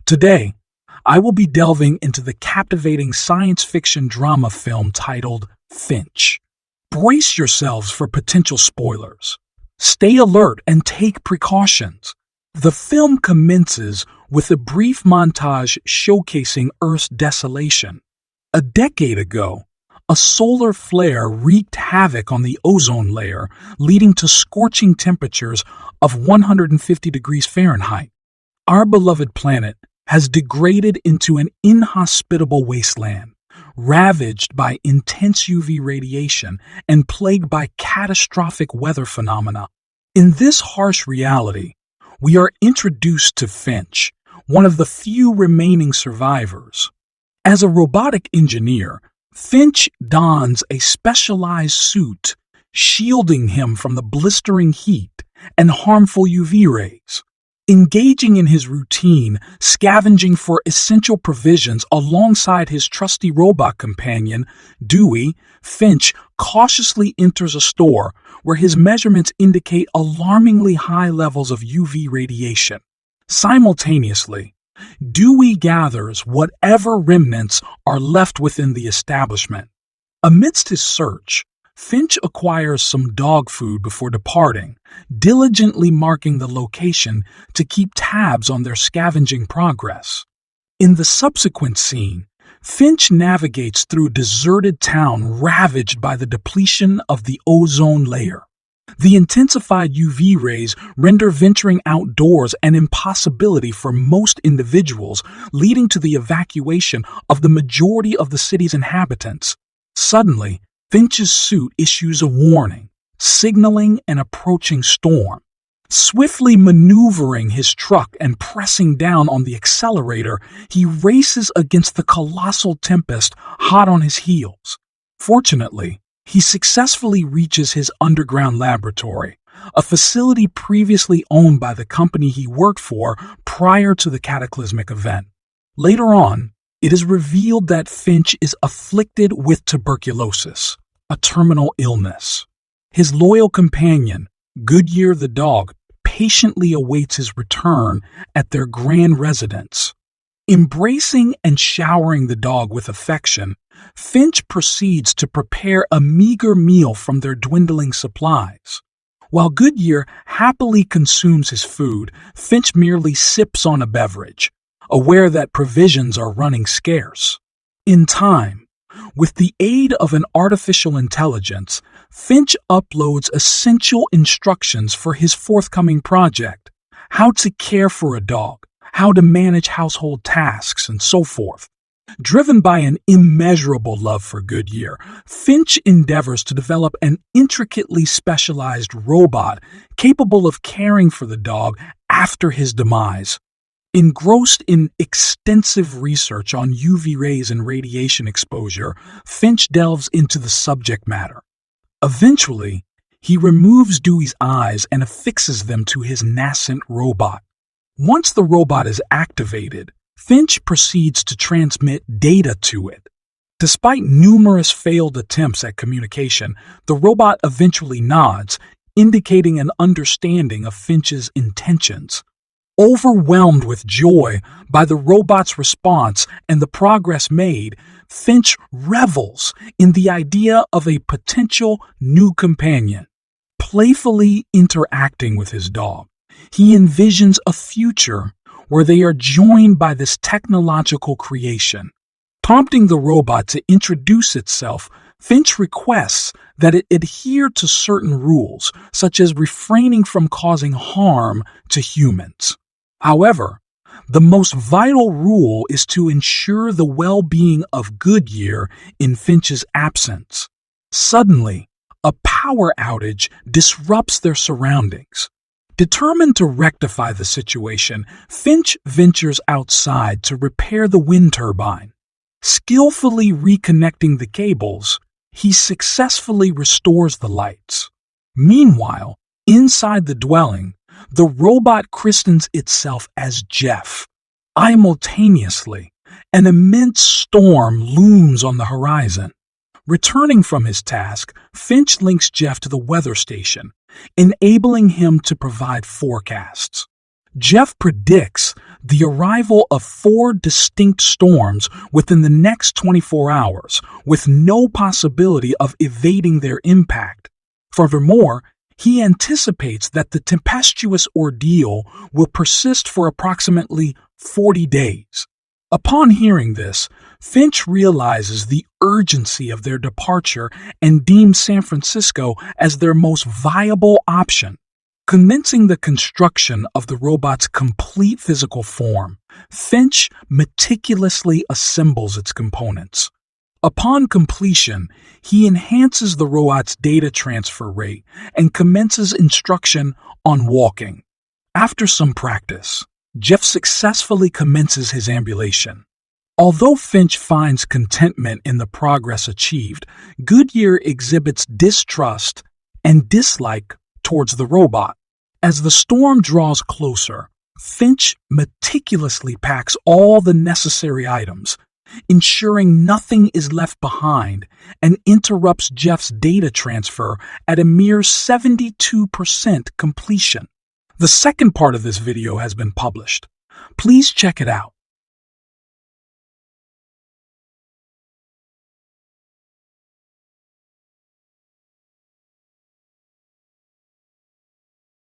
Today, I will be delving into the captivating science fiction drama film titled Finch. Brace yourselves for potential spoilers. Stay alert and take precautions. The film commences with a brief montage showcasing Earth's desolation. A decade ago, a solar flare wreaked havoc on the ozone layer, leading to scorching temperatures of 150 degrees Fahrenheit. Our beloved planet has degraded into an inhospitable wasteland, ravaged by intense UV radiation and plagued by catastrophic weather phenomena. In this harsh reality, we are introduced to Finch, one of the few remaining survivors. As a robotic engineer, Finch dons a specialized suit, shielding him from the blistering heat and harmful UV rays. Engaging in his routine, scavenging for essential provisions alongside his trusty robot companion, Dewey, Finch cautiously enters a store where his measurements indicate alarmingly high levels of UV radiation. Simultaneously, Dewey gathers whatever remnants are left within the establishment. Amidst his search, Finch acquires some dog food before departing, diligently marking the location to keep tabs on their scavenging progress. In the subsequent scene, Finch navigates through a deserted town ravaged by the depletion of the ozone layer. The intensified UV rays render venturing outdoors an impossibility for most individuals, leading to the evacuation of the majority of the city's inhabitants. Suddenly, Finch's suit issues a warning, signaling an approaching storm. Swiftly maneuvering his truck and pressing down on the accelerator, he races against the colossal tempest hot on his heels. Fortunately, he successfully reaches his underground laboratory, a facility previously owned by the company he worked for prior to the cataclysmic event. Later on, it is revealed that Finch is afflicted with tuberculosis, a terminal illness. His loyal companion, Goodyear the dog, patiently awaits his return at their grand residence. Embracing and showering the dog with affection, Finch proceeds to prepare a meager meal from their dwindling supplies. While Goodyear happily consumes his food, Finch merely sips on a beverage, aware that provisions are running scarce. In time, with the aid of an artificial intelligence, Finch uploads essential instructions for his forthcoming project: how to care for a dog, how to manage household tasks, and so forth. Driven by an immeasurable love for Goodyear, Finch endeavors to develop an intricately specialized robot capable of caring for the dog after his demise. Engrossed in extensive research on UV rays and radiation exposure, Finch delves into the subject matter. Eventually, he removes Dewey's eyes and affixes them to his nascent robot. Once the robot is activated, Finch proceeds to transmit data to it. Despite numerous failed attempts at communication, the robot eventually nods, indicating an understanding of Finch's intentions. Overwhelmed with joy by the robot's response and the progress made, Finch revels in the idea of a potential new companion. Playfully interacting with his dog, he envisions a future where they are joined by this technological creation. Prompting the robot to introduce itself, Finch requests that it adhere to certain rules, such as refraining from causing harm to humans. However, the most vital rule is to ensure the well-being of Goodyear in Finch's absence. Suddenly, a power outage disrupts their surroundings. Determined to rectify the situation, Finch ventures outside to repair the wind turbine. Skillfully reconnecting the cables, he successfully restores the lights. Meanwhile, inside the dwelling, the robot christens itself as Jeff. Simultaneously, an immense storm looms on the horizon. Returning from his task, Finch links Jeff to the weather station, enabling him to provide forecasts. Jeff predicts the arrival of 4 distinct storms within the next 24 hours, with no possibility of evading their impact. Furthermore, he anticipates that the tempestuous ordeal will persist for approximately 40 days. Upon hearing this, Finch realizes the urgency of their departure and deems San Francisco as their most viable option. Commencing the construction of the robot's complete physical form, Finch meticulously assembles its components. Upon completion, he enhances the robot's data transfer rate and commences instruction on walking. After some practice, Jeff successfully commences his ambulation. Although Finch finds contentment in the progress achieved, Goodyear exhibits distrust and dislike towards the robot. As the storm draws closer, Finch meticulously packs all the necessary items, ensuring nothing is left behind, and interrupts Jeff's data transfer at a mere 72% completion. The second part of this video has been published. Please check it out.